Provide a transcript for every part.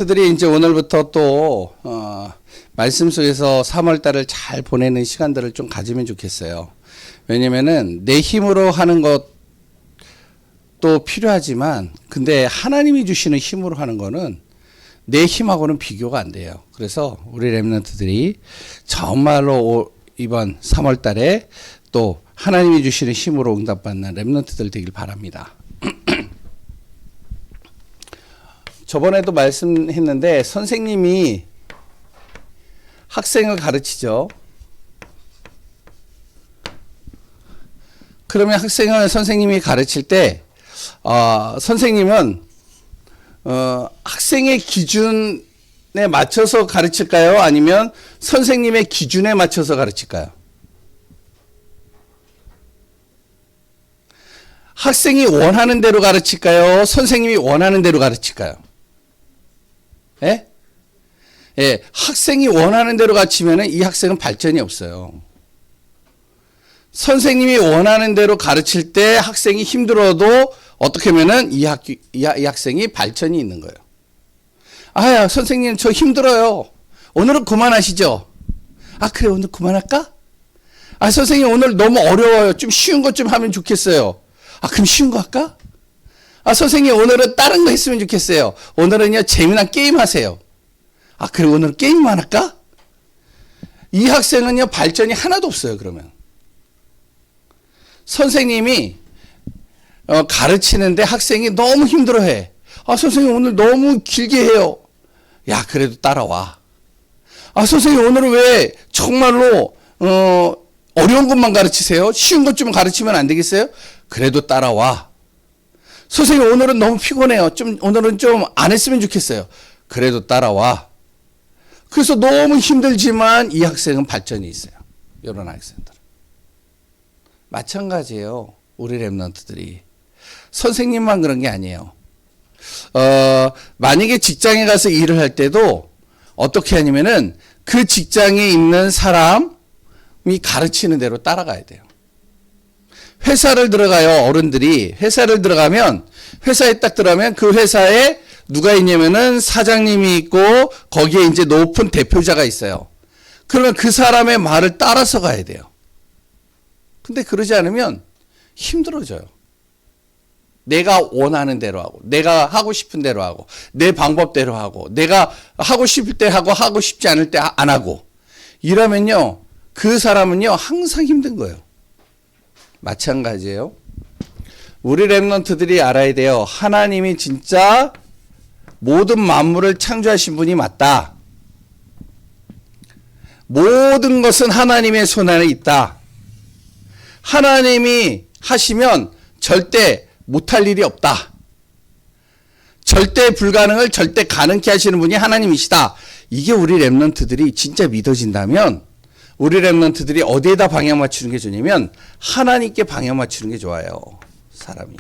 들이 이제 오늘부터 또 말씀 속에서 3월 달을 잘 보내는 시간들을 좀 가지면 좋겠어요. 왜냐면은 내 힘으로 하는 것도 필요하지만 근데 하나님이 주시는 힘으로 하는 거는 내 힘하고는 비교가 안 돼요. 그래서 우리 렘넌트들이 정말로 이번 3월 달에 또 하나님이 주시는 힘으로 응답받는 렘넌트들 되길 바랍니다. 저번에도 말씀했는데 선생님이 학생을 가르치죠. 그러면 학생을 선생님이 가르칠 때 선생님은 학생의 기준에 맞춰서 가르칠까요? 아니면 선생님의 기준에 맞춰서 가르칠까요? 학생이 원하는 대로 가르칠까요? 선생님이 원하는 대로 가르칠까요? 예? 예, 학생이 원하는 대로 가르치면은 이 학생은 발전이 없어요. 선생님이 원하는 대로 가르칠 때 학생이 힘들어도 어떻게 하면은 이 학생이 발전이 있는 거예요. 아야, 선생님 저 힘들어요. 오늘은 그만하시죠. 아, 그래 오늘 그만할까? 아, 선생님 오늘 너무 어려워요. 좀 쉬운 것 좀 하면 좋겠어요. 아, 그럼 쉬운 거 할까? 아, 선생님 오늘은 다른 거 했으면 좋겠어요. 오늘은요 재미난 게임 하세요. 아, 그래 오늘 게임만 할까? 이 학생은요 발전이 하나도 없어요. 그러면 선생님이 가르치는데 학생이 너무 힘들어해. 아, 선생님 오늘 너무 길게 해요. 야, 그래도 따라와. 아, 선생님 오늘은 왜 정말로 어려운 것만 가르치세요? 쉬운 것 좀 가르치면 안 되겠어요? 그래도 따라와. 선생님 오늘은 너무 피곤해요. 오늘은 좀 안 했으면 좋겠어요. 그래도 따라와. 그래서 너무 힘들지만 이 학생은 발전이 있어요. 이런 학생들. 마찬가지예요. 우리 렘넌트들이. 선생님만 그런 게 아니에요. 만약에 직장에 가서 일을 할 때도 어떻게 하냐면은 그 직장에 있는 사람이 가르치는 대로 따라가야 돼요. 회사를 들어가요. 어른들이 회사를 들어가면 회사에 딱 들어가면 그 회사에 누가 있냐면은 사장님이 있고 거기에 이제 높은 대표자가 있어요. 그러면 그 사람의 말을 따라서 가야 돼요. 근데 그러지 않으면 힘들어져요. 내가 원하는 대로 하고 내가 하고 싶은 대로 하고 내 방법대로 하고 내가 하고 싶을 때 하고 하고 싶지 않을 때 안 하고 이러면요 그 사람은요 항상 힘든 거예요. 마찬가지예요. 우리 렘넌트들이 알아야 돼요. 하나님이 진짜 모든 만물을 창조하신 분이 맞다. 모든 것은 하나님의 손 안에 있다. 하나님이 하시면 절대 못할 일이 없다. 절대 불가능을 절대 가능케 하시는 분이 하나님이시다. 이게 우리 렘넌트들이 진짜 믿어진다면 우리 렘넌트들이 어디에다 방향 맞추는 게 좋냐면 하나님께 방향 맞추는 게 좋아요. 사람이.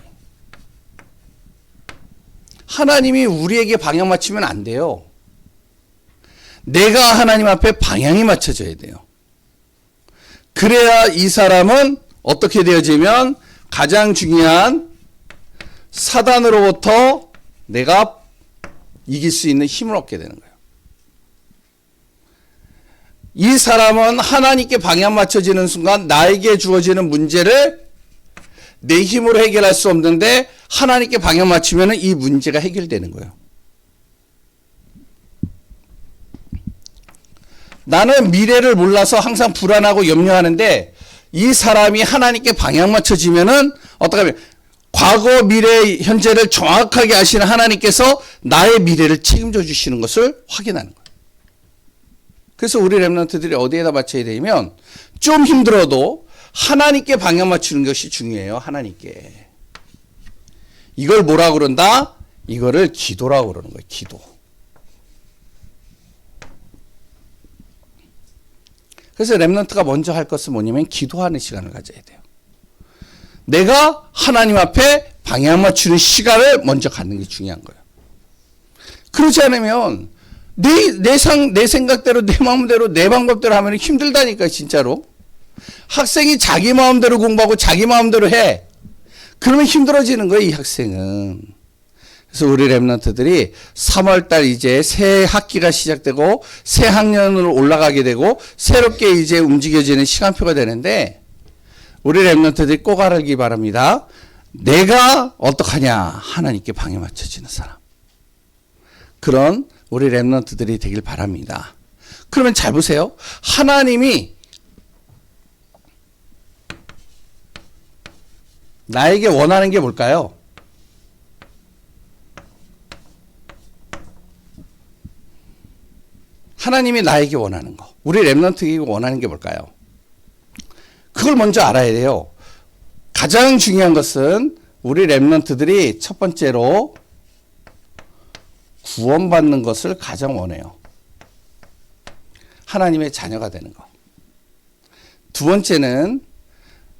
하나님이 우리에게 방향 맞추면 안 돼요. 내가 하나님 앞에 방향이 맞춰져야 돼요. 그래야 이 사람은 어떻게 되어지면 가장 중요한 사단으로부터 내가 이길 수 있는 힘을 얻게 되는 거예요. 이 사람은 하나님께 방향 맞춰지는 순간 나에게 주어지는 문제를 내 힘으로 해결할 수 없는데 하나님께 방향 맞추면 이 문제가 해결되는 거예요. 나는 미래를 몰라서 항상 불안하고 염려하는데 이 사람이 하나님께 방향 맞춰지면은 어떻게 하면 과거, 미래, 현재를 정확하게 아시는 하나님께서 나의 미래를 책임져 주시는 것을 확인하는 거예요. 그래서 우리 렘넌트들이 어디에다 맞춰야 되냐면 좀 힘들어도 하나님께 방향 맞추는 것이 중요해요. 하나님께. 이걸 뭐라고 그런다? 이거를 기도라고 그러는 거예요. 기도. 그래서 렘넌트가 먼저 할 것은 뭐냐면 기도하는 시간을 가져야 돼요. 내가 하나님 앞에 방향 맞추는 시간을 먼저 갖는 게 중요한 거예요. 그렇지 않으면 내 생각대로 내 마음대로 내 방법대로 하면 힘들다니까 진짜로. 학생이 자기 마음대로 공부하고 자기 마음대로 해. 그러면 힘들어지는 거예요. 이 학생은. 그래서 우리 랩런트들이 3월달 이제 새 학기가 시작되고 새 학년으로 올라가게 되고 새롭게 이제 움직여지는 시간표가 되는데 우리 랩런트들이 꼭 알기 바랍니다. 내가 어떡하냐? 하나님께 방해 맞춰지는 사람. 그런 우리 랩런트들이 되길 바랍니다. 그러면 잘 보세요. 하나님이 나에게 원하는 게 뭘까요? 하나님이 나에게 원하는 거. 우리 랩런트에게 원하는 게 뭘까요? 그걸 먼저 알아야 돼요. 가장 중요한 것은 우리 랩런트들이 첫 번째로 구원받는 것을 가장 원해요. 하나님의 자녀가 되는 거. 두 번째는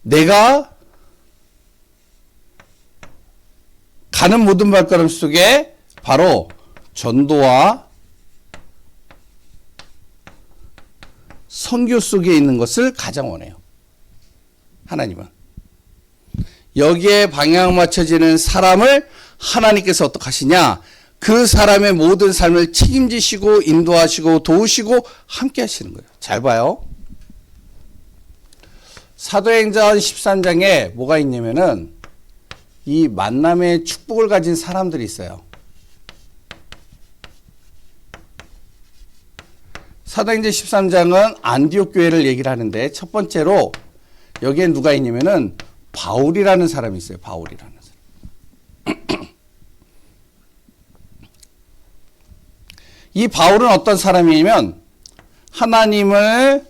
내가 가는 모든 발걸음 속에 바로 전도와 선교 속에 있는 것을 가장 원해요. 하나님은. 여기에 방향 맞춰지는 사람을 하나님께서 어떻게 하시냐? 그 사람의 모든 삶을 책임지시고 인도하시고 도우시고 함께 하시는 거예요. 잘 봐요. 사도행전 13장에 뭐가 있냐면은 이 만남의 축복을 가진 사람들이 있어요. 사도행전 13장은 안디옥 교회를 얘기를 하는데 첫 번째로 여기에 누가 있냐면은 바울이라는 사람이 있어요. 바울이라는 사람. 이 바울은 어떤 사람이냐면 하나님을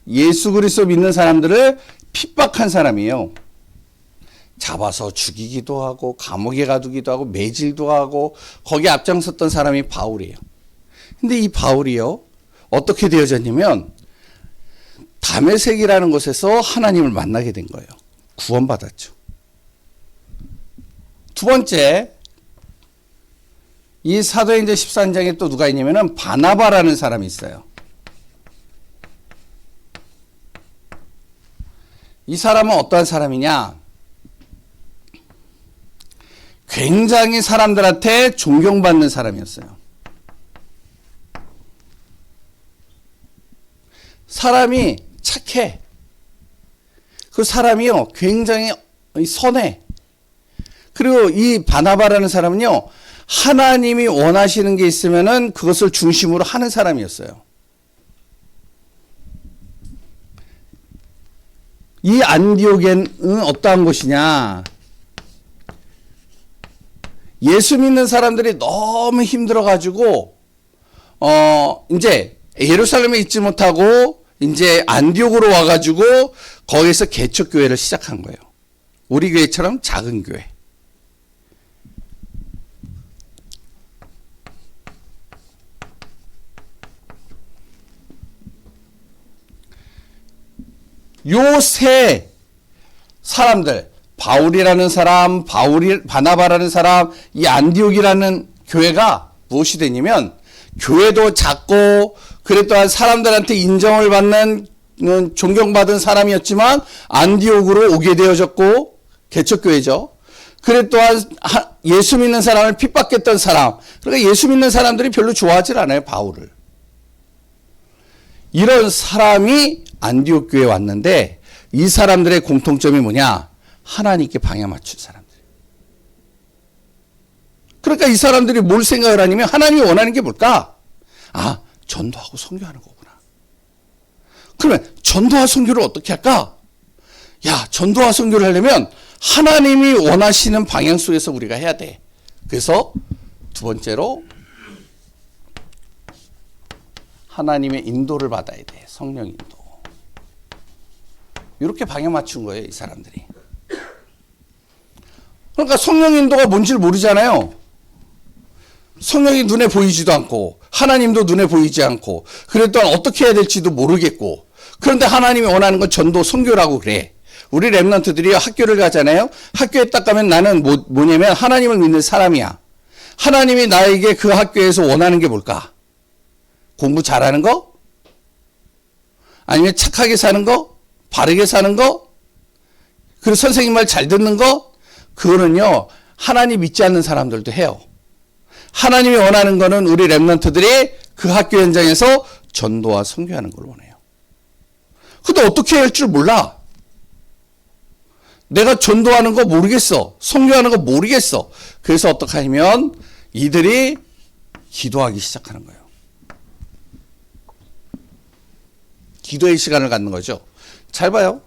예수 그리스도 믿는 사람들을 핍박한 사람이에요. 잡아서 죽이기도 하고 감옥에 가두기도 하고 매질도 하고 거기에 앞장섰던 사람이 바울이에요. 근데 이 바울이요. 어떻게 되어졌냐면 다메섹이라는 곳에서 하나님을 만나게 된 거예요. 구원받았죠. 두 번째, 이 사도행전 13장에 또 누가 있냐면 바나바라는 사람이 있어요. 이 사람은 어떠한 사람이냐? 굉장히 사람들한테 존경받는 사람이었어요. 사람이 착해. 그 사람이요, 굉장히 선해. 그리고 이 바나바라는 사람은요, 하나님이 원하시는 게 있으면은 그것을 중심으로 하는 사람이었어요. 이 안디옥에는 어떠한 곳이냐? 예수 믿는 사람들이 너무 힘들어가지고, 이제 예루살렘에 있지 못하고, 이제 안디옥으로 와가지고, 거기서 개척교회를 시작한 거예요. 우리 교회처럼 작은 교회. 요 세 사람들, 바울이라는 사람, 바나바라는 사람, 이 안디옥이라는 교회가 무엇이 되냐면, 교회도 작고, 그래 또한 사람들한테 인정을 받는, 존경받은 사람이었지만, 안디옥으로 오게 되어졌고, 개척교회죠. 그래 또한 예수 믿는 사람을 핍박했던 사람, 그러니까 예수 믿는 사람들이 별로 좋아하질 않아요, 바울을. 이런 사람이 안디옥 교회에 왔는데 이 사람들의 공통점이 뭐냐? 하나님께 방향 맞춘 사람들. 그러니까 이 사람들이 뭘 생각을 하냐면 하나님이 원하는 게 뭘까? 아, 전도하고 선교하는 거구나. 그러면 전도와 선교를 어떻게 할까? 야, 전도와 선교를 하려면 하나님이 원하시는 방향 속에서 우리가 해야 돼. 그래서 두 번째로 하나님의 인도를 받아야 돼. 성령 인도. 이렇게 방향 맞춘 거예요, 이 사람들이. 그러니까 성령 인도가 뭔지를 모르잖아요. 성령이 눈에 보이지도 않고 하나님도 눈에 보이지 않고 그랬더니 어떻게 해야 될지도 모르겠고 그런데 하나님이 원하는 건 전도, 선교라고 그래. 우리 랩런트들이 학교를 가잖아요. 학교에 딱 가면 나는 뭐냐면 하나님을 믿는 사람이야. 하나님이 나에게 그 학교에서 원하는 게 뭘까? 공부 잘하는 거? 아니면 착하게 사는 거? 바르게 사는 거? 그리고 선생님 말 잘 듣는 거? 그거는요, 하나님 믿지 않는 사람들도 해요. 하나님이 원하는 거는 우리 렘넌트들이 그 학교 현장에서 전도와 선교하는 걸 원해요. 근데 어떻게 할 줄 몰라. 내가 전도하는 거 모르겠어. 선교하는 거 모르겠어. 그래서 어떻게 하면 이들이 기도하기 시작하는 거예요. 기도의 시간을 갖는 거죠. 잘 봐요.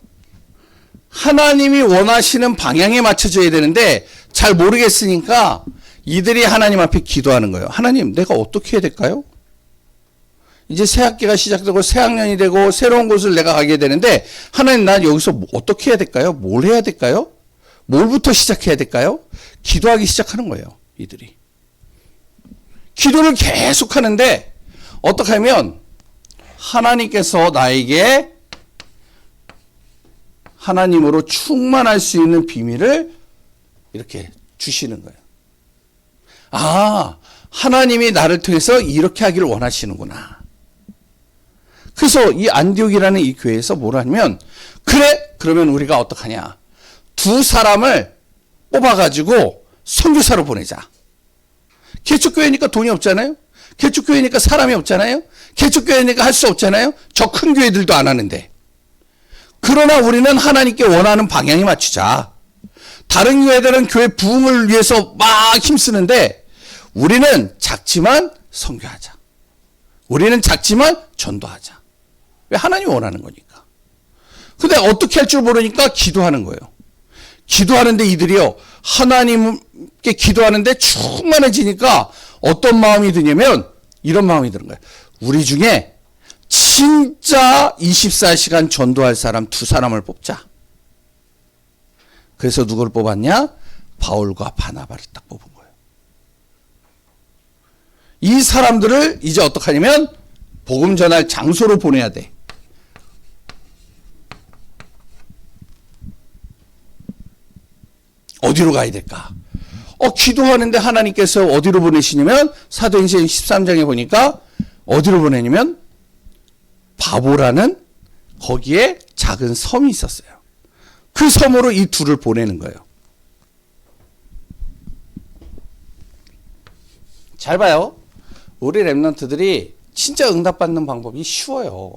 하나님이 원하시는 방향에 맞춰져야 되는데 잘 모르겠으니까 이들이 하나님 앞에 기도하는 거예요. 하나님, 내가 어떻게 해야 될까요? 이제 새 학기가 시작되고 새 학년이 되고 새로운 곳을 내가 가게 되는데 하나님, 난 여기서 어떻게 해야 될까요? 뭘 해야 될까요? 뭘부터 시작해야 될까요? 기도하기 시작하는 거예요. 이들이. 기도를 계속 하는데 어떻게 하면 하나님께서 나에게 하나님으로 충만할 수 있는 비밀을 이렇게 주시는 거예요. 아, 하나님이 나를 통해서 이렇게 하기를 원하시는구나. 그래서 이 안디옥이라는 이 교회에서 뭐라 하면, 그래, 그러면 우리가 어떡하냐. 두 사람을 뽑아가지고 선교사로 보내자. 개척교회니까 돈이 없잖아요. 개척교회니까 사람이 없잖아요. 개척교회니까 할 수 없잖아요. 저 큰 교회들도 안 하는데. 그러나 우리는 하나님께 원하는 방향에 맞추자. 다른 교회들은 교회 부흥을 위해서 막 힘쓰는데 우리는 작지만 선교하자. 우리는 작지만 전도하자. 왜? 하나님이 원하는 거니까. 근데 어떻게 할 줄 모르니까 기도하는 거예요. 기도하는데 이들이요, 하나님께 기도하는데 충만해지니까 어떤 마음이 드냐면 이런 마음이 드는 거예요. 우리 중에 진짜 24시간 전도할 사람 두 사람을 뽑자. 그래서 누굴 뽑았냐? 바울과 바나바를 딱 뽑은 거예요. 이 사람들을 이제 어떻게 하냐면 복음 전할 장소로 보내야 돼. 어디로 가야 될까? 기도하는데 하나님께서 어디로 보내시냐면 사도행전 13장에 보니까 어디로 보내냐면 바보라는 거기에 작은 섬이 있었어요. 그 섬으로 이 둘을 보내는 거예요. 잘 봐요. 우리 렘넌트들이 진짜 응답받는 방법이 쉬워요.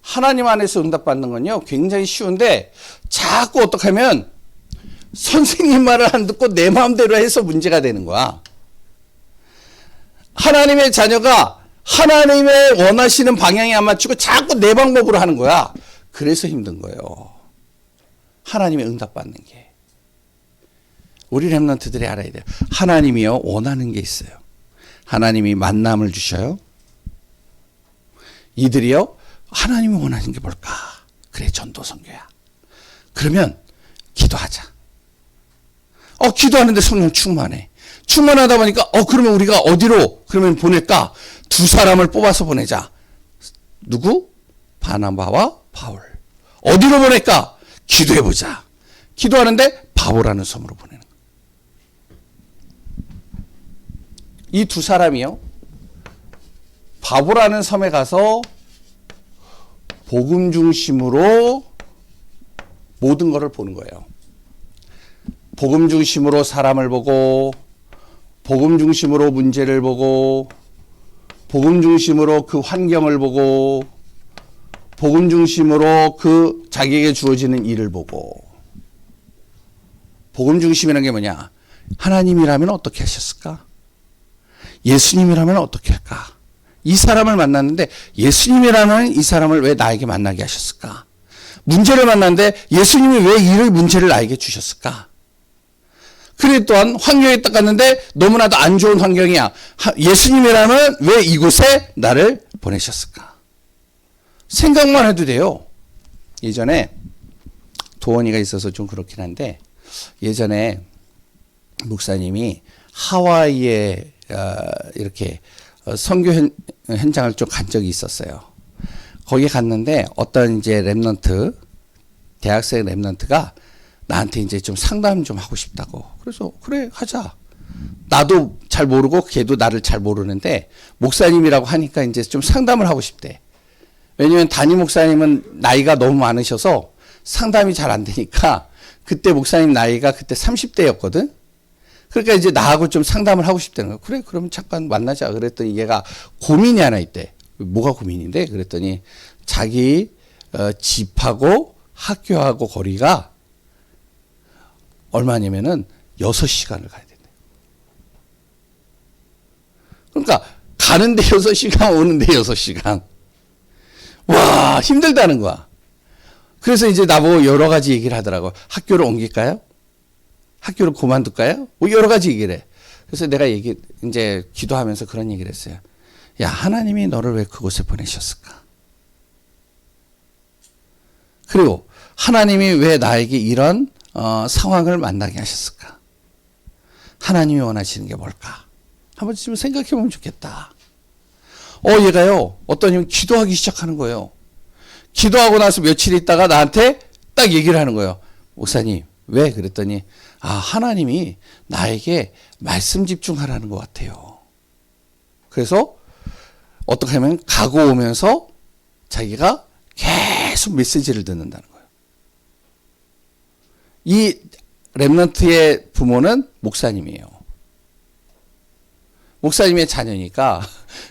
하나님 안에서 응답받는 건요, 굉장히 쉬운데 자꾸 어떻게 하면 선생님 말을 안 듣고 내 마음대로 해서 문제가 되는 거야. 하나님의 자녀가 하나님의 원하시는 방향에 안 맞추고 자꾸 내 방법으로 하는 거야. 그래서 힘든 거예요. 하나님의 응답받는 게. 우리 렘넌트들이 알아야 돼요. 하나님이요, 원하는 게 있어요. 하나님이 만남을 주셔요. 이들이요, 하나님이 원하는 게 뭘까? 그래, 전도 선교야. 그러면 기도하자. 기도하는데 성령 충만해. 충만하다 보니까 그러면 우리가 어디로 그러면 보낼까? 두 사람을 뽑아서 보내자. 누구? 바나바와 바울. 어디로 보낼까? 기도해보자. 기도하는데 바보라는 섬으로 보내는 거예요. 이 두 사람이요, 바보라는 섬에 가서 복음 중심으로 모든 것을 보는 거예요. 복음 중심으로 사람을 보고, 복음 중심으로 문제를 보고, 복음 중심으로 그 환경을 보고, 복음 중심으로 그 자기에게 주어지는 일을 보고. 복음 중심이라는 게 뭐냐? 하나님이라면 어떻게 하셨을까? 예수님이라면 어떻게 할까? 이 사람을 만났는데 예수님이라면 이 사람을 왜 나에게 만나게 하셨을까? 문제를 만났는데 예수님이 왜 이 문제를 나에게 주셨을까? 그래 또한 환경에 딱 갔는데 너무나도 안 좋은 환경이야. 예수님이라면 왜 이곳에 나를 보내셨을까? 생각만 해도 돼요. 예전에 도원이가 있어서 좀 그렇긴 한데, 예전에 목사님이 하와이에 이렇게 선교 현장을 좀 간 적이 있었어요. 거기 갔는데 어떤 이제 렘넌트, 대학생 렘넌트가 나한테 이제 좀 상담 좀 하고 싶다고. 그래서 그래, 하자. 나도 잘 모르고 걔도 나를 잘 모르는데 목사님이라고 하니까 이제 좀 상담을 하고 싶대. 왜냐면 담임 목사님은 나이가 너무 많으셔서 상담이 잘 안 되니까, 그때 목사님 나이가 그때 30대였거든. 그러니까 이제 나하고 좀 상담을 하고 싶다는 거예요. 그래, 그러면 잠깐 만나자. 그랬더니 얘가 고민이 하나 있대. 뭐가 고민인데? 그랬더니 자기 집하고 학교하고 거리가 얼마냐면은 6시간을 가야 된대. 그러니까 가는데 6시간, 오는데 6시간. 와, 힘들다는 거야. 그래서 이제 나보고 여러 가지 얘기를 하더라고. 학교를 옮길까요? 학교를 그만둘까요? 뭐 여러 가지 얘기를 해. 그래서 내가 이제 기도하면서 그런 얘기를 했어요. 야, 하나님이 너를 왜 그곳에 보내셨을까? 그리고 하나님이 왜 나에게 이런 상황을 만나게 하셨을까? 하나님이 원하시는 게 뭘까? 한번 좀 생각해 보면 좋겠다. 얘가요, 어떤 님 기도하기 시작하는 거예요. 기도하고 나서 며칠 있다가 나한테 딱 얘기를 하는 거예요. 목사님, 왜? 그랬더니, 하나님이 나에게 말씀 집중하라는 것 같아요. 그래서 어떻게 하면 가고 오면서 자기가 계속 메시지를 듣는다는 거예요. 이 렘넌트의 부모는 목사님이에요. 목사님의 자녀니까,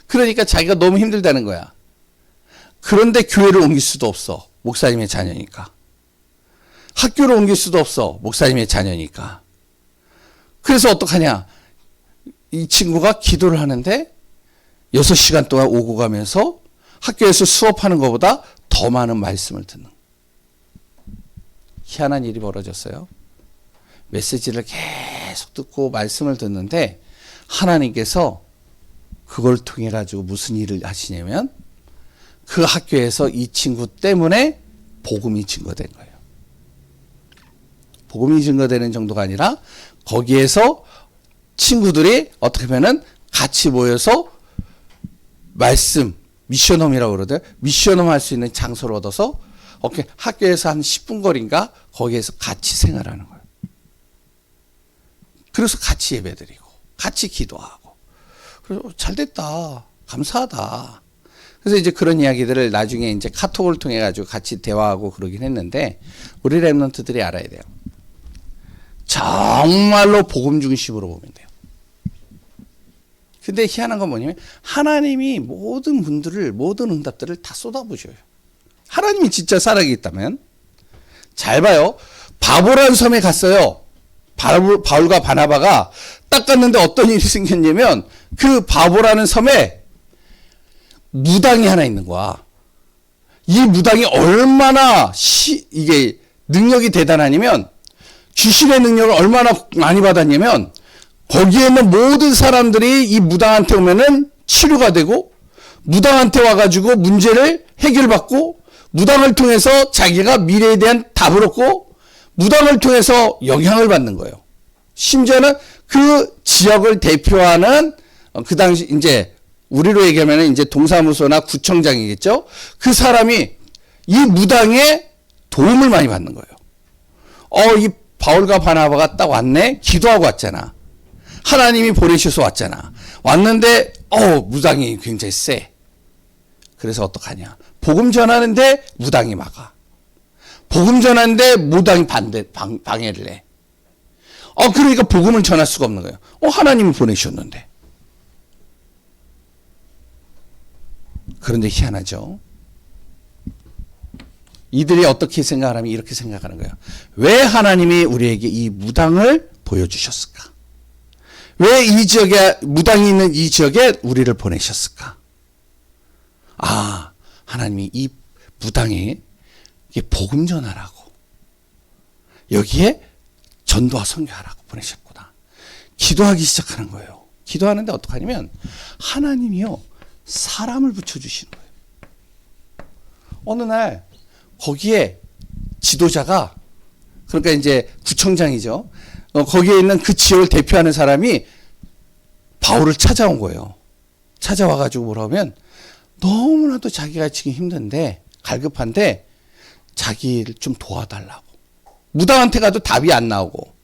그러니까 자기가 너무 힘들다는 거야. 그런데 교회를 옮길 수도 없어. 목사님의 자녀니까. 학교를 옮길 수도 없어. 목사님의 자녀니까. 그래서 어떡하냐. 이 친구가 기도를 하는데 6시간 동안 오고 가면서 학교에서 수업하는 것보다 더 많은 말씀을 듣는. 희한한 일이 벌어졌어요. 메시지를 계속 듣고 말씀을 듣는데 하나님께서 그걸 통해 가지고 무슨 일을 하시냐면 그 학교에서 이 친구 때문에 복음이 증거된 거예요. 복음이 증거되는 정도가 아니라 거기에서 친구들이 어떻게 보면은 같이 모여서 말씀, 미션홈이라고 그러더라고요. 미션홈 할 수 있는 장소를 얻어서 학교에서 한 10분 거리인가 거기에서 같이 생활하는 거예요. 그래서 같이 예배드리고 같이 기도하고 그래서 잘 됐다. 감사하다. 그래서 이제 그런 이야기들을 나중에 이제 카톡을 통해 가지고 같이 대화하고 그러긴 했는데 우리 렘넌트들이 알아야 돼요. 정말로 복음 중심으로 보면 돼요. 근데 희한한 건 뭐냐면 하나님이 모든 분들을 모든 응답들을 다 쏟아부으셔요. 하나님이 진짜 살아계시다면 잘 봐요. 바보란 섬에 갔어요. 바울과 바나바가 딱 갔는데 어떤 일이 생겼냐면 그 바보라는 섬에 무당이 하나 있는 거야. 이 무당이 얼마나 이게 능력이 대단하냐면 귀신의 능력을 얼마나 많이 받았냐면 거기에 있는 모든 사람들이 이 무당한테 오면은 치료가 되고 무당한테 와가지고 문제를 해결받고 무당을 통해서 자기가 미래에 대한 답을 얻고 무당을 통해서 영향을 받는 거예요. 심지어는 그 지역을 대표하는 그 당시 이제 우리로 얘기하면 이제 동사무소나 구청장이겠죠. 그 사람이 이 무당의 도움을 많이 받는 거예요. 이 바울과 바나바가 딱 왔네. 기도하고 왔잖아. 하나님이 보내셔서 왔잖아. 왔는데 무당이 굉장히 세. 그래서 어떡하냐. 복음 전하는데 무당이 막아. 복음 전하는데 무당이 방해를 해. 그러니까 복음을 전할 수가 없는 거예요. 하나님이 보내셨는데. 그런데 희한하죠. 이들이 어떻게 생각하면 이렇게 생각하는 거예요. 왜 하나님이 우리에게 이 무당을 보여주셨을까? 왜 이 지역에 무당이 있는 이 지역에 우리를 보내셨을까? 하나님이 이 무당에 복음 전하라고 여기에 전도와 선교하라고 보내셨구나. 기도하기 시작하는 거예요. 기도하는데 어떡하냐면 하나님이요 사람을 붙여주시는 거예요. 어느 날 거기에 지도자가 그러니까 이제 구청장이죠. 거기에 있는 그 지역을 대표하는 사람이 바울을 찾아온 거예요. 찾아와가지고 뭐라고 하면 너무나도 자기가 지금 힘든데 갈급한데 자기를 좀 도와달라고. 무당한테 가도 답이 안 나오고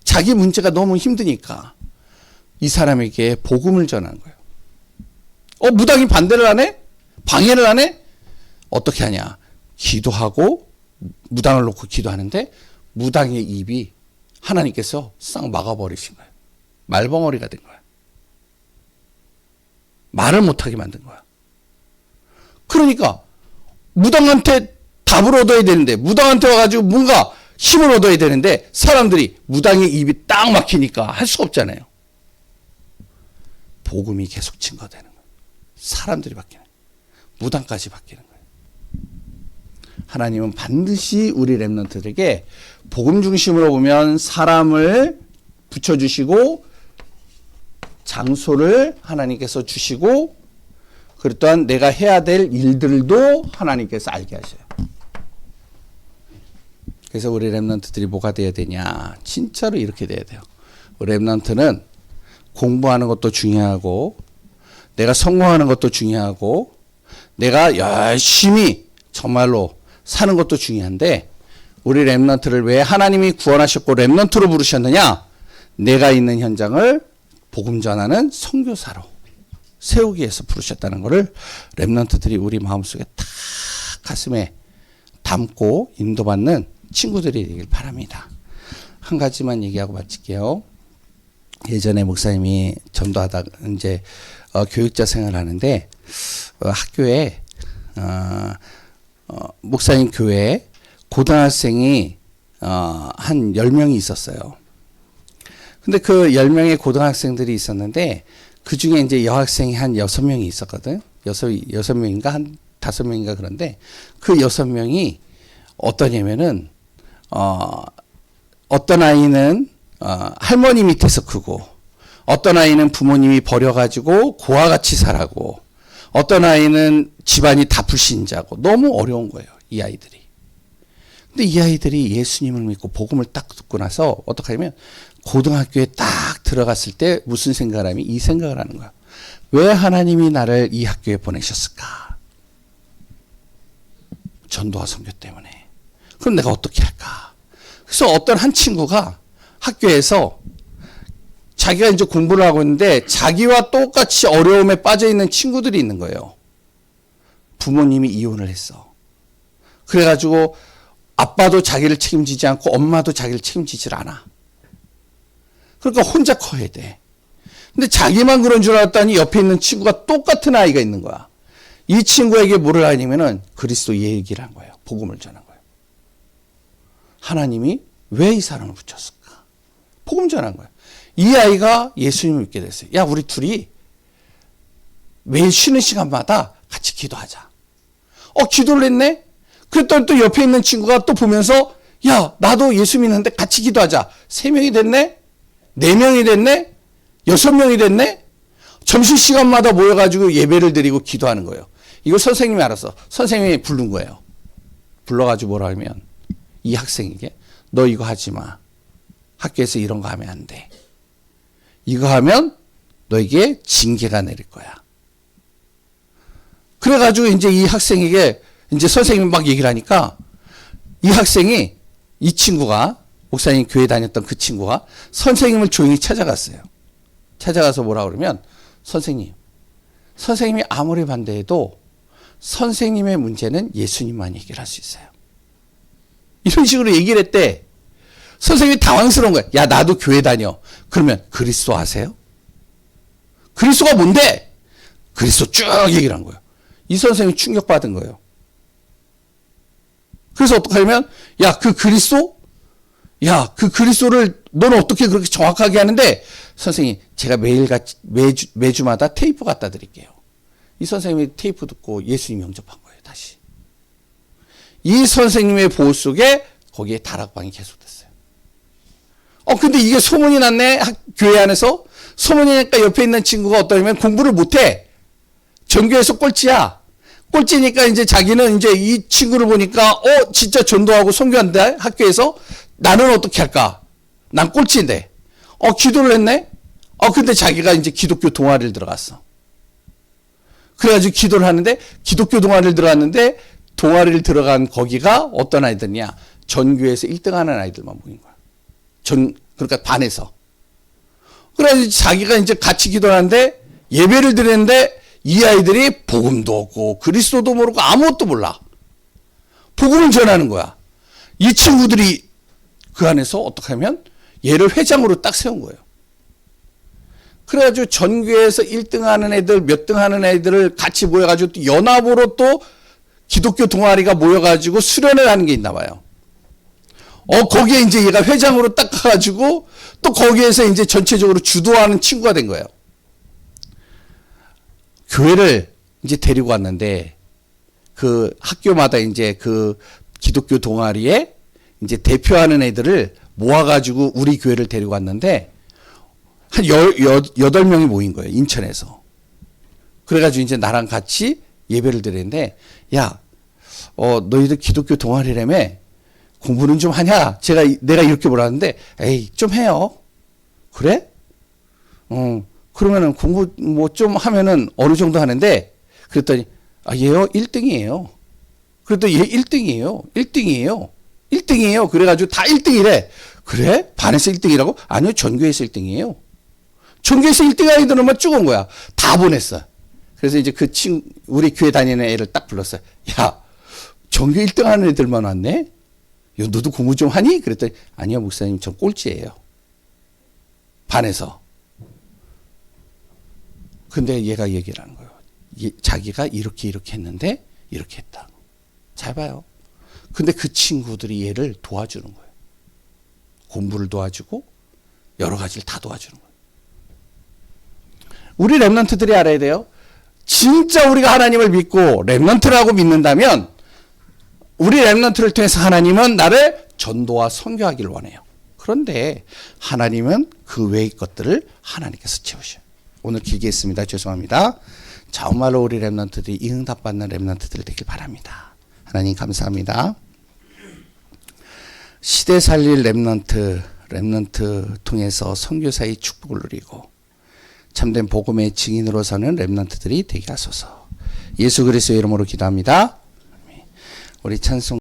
자기 문제가 너무 힘드니까 이 사람에게 복음을 전한 거예요. 무당이 반대를 안 해? 방해를 안 해? 어떻게 하냐. 기도하고 무당을 놓고 기도하는데 무당의 입이 하나님께서 싹 막아버리신 거예요. 말벙어리가 된 거야. 말을 못하게 만든 거야. 그러니까 무당한테 답을 얻어야 되는데, 무당한테 와가지고 뭔가 힘을 얻어야 되는데 사람들이 무당의 입이 딱 막히니까 할 수가 없잖아요. 복음이 계속 증거되는 거예요. 사람들이 바뀌는 거예요. 무당까지 바뀌는 거예요. 하나님은 반드시 우리 렘넌트들에게 복음 중심으로 보면 사람을 붙여주시고 장소를 하나님께서 주시고, 그리고 또한 내가 해야 될 일들도 하나님께서 알게 하셔요. 그래서 우리 렘넌트들이 뭐가 돼야 되냐? 진짜로 이렇게 돼야 돼요. 우리 렘넌트는 공부하는 것도 중요하고, 내가 성공하는 것도 중요하고, 내가 열심히 정말로 사는 것도 중요한데, 우리 렘넌트를 왜 하나님이 구원하셨고 렘넌트로 부르셨느냐? 내가 있는 현장을 복음 전하는 선교사로 세우기 위해서 부르셨다는 것을 렘넌트들이 우리 마음속에 탁 가슴에 담고 인도받는 친구들이 되길 바랍니다. 한 가지만 얘기하고 마칠게요. 예전에 목사님이 전도하다 이제 교육자 생활을 하는데 학교에 목사님 교회에 고등학생이 한 10명이 있었어요. 근데 그 10명의 고등학생들이 있었는데 그 중에 이제 여학생이 한 6명이 있었거든. 6명인가 한 5명인가 그런데 그 6명이 어떠냐면은 어떤 아이는 할머니 밑에서 크고, 어떤 아이는 부모님이 버려가지고 고아 같이 살아고, 어떤 아이는 집안이 다 불신자고, 너무 어려운 거예요, 이 아이들이. 근데 이 아이들이 예수님을 믿고 복음을 딱 듣고 나서 어떻게 하냐면 고등학교에 딱 들어갔을 때 무슨 생각을 하면 이 생각을 하는 거야. 왜 하나님이 나를 이 학교에 보내셨을까? 전도와 선교 때문에. 그럼 내가 어떻게 할까? 그래서 어떤 한 친구가 학교에서 자기가 이제 공부를 하고 있는데 자기와 똑같이 어려움에 빠져 있는 친구들이 있는 거예요. 부모님이 이혼을 했어. 그래가지고 아빠도 자기를 책임지지 않고 엄마도 자기를 책임지질 않아. 그러니까 혼자 커야 돼. 근데 자기만 그런 줄 알았더니 옆에 있는 친구가 똑같은 아이가 있는 거야. 이 친구에게 뭐를 하냐면은 그리스도 얘기를 한 거예요. 복음을 전한 거예요. 하나님이 왜 이 사람을 붙였을까? 복음 전한 거예요. 이 아이가 예수님을 믿게 됐어요. 야, 우리 둘이 매일 쉬는 시간마다 같이 기도하자. 기도를 했네? 그랬더니 또 옆에 있는 친구가 또 보면서 야, 나도 예수 믿는데 같이 기도하자. 3명이 됐네? 4명이 됐네? 6명이 됐네? 점심시간마다 모여가지고 예배를 드리고 기도하는 거예요. 이거 선생님이 알아서 선생님이 부른 거예요. 불러가지고 뭐라 하면 이 학생에게 너 이거 하지 마. 학교에서 이런 거 하면 안 돼. 이거 하면 너에게 징계가 내릴 거야. 그래가지고 이제 이 학생에게 이제 선생님이 막 얘기를 하니까 이 학생이, 이 친구가, 목사님 교회 다녔던 그 친구가 선생님을 조용히 찾아갔어요. 찾아가서 뭐라 그러면 선생님이 아무리 반대해도 선생님의 문제는 예수님만 해결할 수 있어요. 이런 식으로 얘기를 했대. 선생님이 당황스러운 거야. 야, 나도 교회 다녀. 그러면 그리스도 아세요? 그리스도가 뭔데? 그리스도 쭉 얘기를 한 거예요. 이 선생님이 충격받은 거예요. 그래서 어떻게 하면 그 그리스도를 너는 어떻게 그렇게 정확하게 하는데, 선생님 제가 매주마다 테이프 갖다 드릴게요. 이 선생님이 테이프 듣고 예수님 영접한 거예요. 다시 이 선생님의 보호 속에 거기에 다락방이 계속됐어요. 근데 이게 소문이 났네. 교회 안에서 소문이 나니까 옆에 있는 친구가 어떠냐면 공부를 못해. 전교에서 꼴찌야. 꼴찌니까 이제 자기는 이제 이 친구를 보니까 진짜 전도하고 선교한다 학교에서. 나는 어떻게 할까? 난 꼴찌인데. 기도를 했네. 근데 자기가 이제 기독교 동아리를 들어갔어. 그래가지고 기도를 하는데 기독교 동아리를 들어갔는데 동아리를 들어간 거기가 어떤 아이들이냐? 전교에서 1등하는 아이들만 모인 거야. 그러니까 반에서. 그래가지고 자기가 이제 같이 기도하는데 예배를 드리는데 이 아이들이 복음도 없고 그리스도도 모르고 아무것도 몰라. 복음을 전하는 거야. 이 친구들이 그 안에서 어떻게 하면 얘를 회장으로 딱 세운 거예요. 그래가지고 전교에서 1등 하는 애들, 몇 등 하는 애들을 같이 모여가지고 또 연합으로 또 기독교 동아리가 모여가지고 수련을 하는 게 있나 봐요. 거기에 이제 얘가 회장으로 딱 가가지고 또 거기에서 이제 전체적으로 주도하는 친구가 된 거예요. 교회를 이제 데리고 왔는데 그 학교마다 이제 그 기독교 동아리에 이제 대표하는 애들을 모아가지고 우리 교회를 데리고 왔는데 한 8명이 모인 거예요. 인천에서. 그래가지고 이제 나랑 같이 예배를 드리는데, 야, 너희들 기독교 동아리라며 공부는 좀 하냐? 내가 이렇게 뭐라는데, 에이, 좀 해요. 그래? 그러면은 공부 뭐 좀 하면은 어느 정도 하는데, 그랬더니, 얘요? 1등이에요. 그랬더니 얘 1등이에요. 1등이에요. 1등이에요. 그래가지고 다 1등이래. 그래? 반에서 1등이라고? 아니요, 전교에서 1등이에요. 전교에서 1등 아이들만 쭉 온 거야. 다 보냈어. 그래서 이제 그 우리 교회 다니는 애를 딱 불렀어요. 야, 전교 1등 하는 애들만 왔네? 야, 너도 공부 좀 하니? 그랬더니, 아니요, 목사님, 전 꼴찌예요. 반에서. 근데 얘가 얘기를 하는 거예요. 자기가 이렇게 했는데, 이렇게 했다. 잘 봐요. 근데 그 친구들이 얘를 도와주는 거예요. 공부를 도와주고, 여러 가지를 다 도와주는 거예요. 우리 랩런트들이 알아야 돼요. 진짜 우리가 하나님을 믿고 랩런트라고 믿는다면 우리 랩런트를 통해서 하나님은 나를 전도와 선교하기를 원해요. 그런데 하나님은 그 외의 것들을 하나님께서 채우셔요. 오늘 길게 했습니다. 죄송합니다. 정말로 우리 랩런트들이 이 응답받는 랩런트들 되길 바랍니다. 하나님 감사합니다. 시대 살릴 랩런트 통해서 선교사의 축복을 누리고 참된 복음의 증인으로 사는 랩런트들이 되게 하소서. 예수 그리스도의 이름으로 기도합니다. 우리 찬송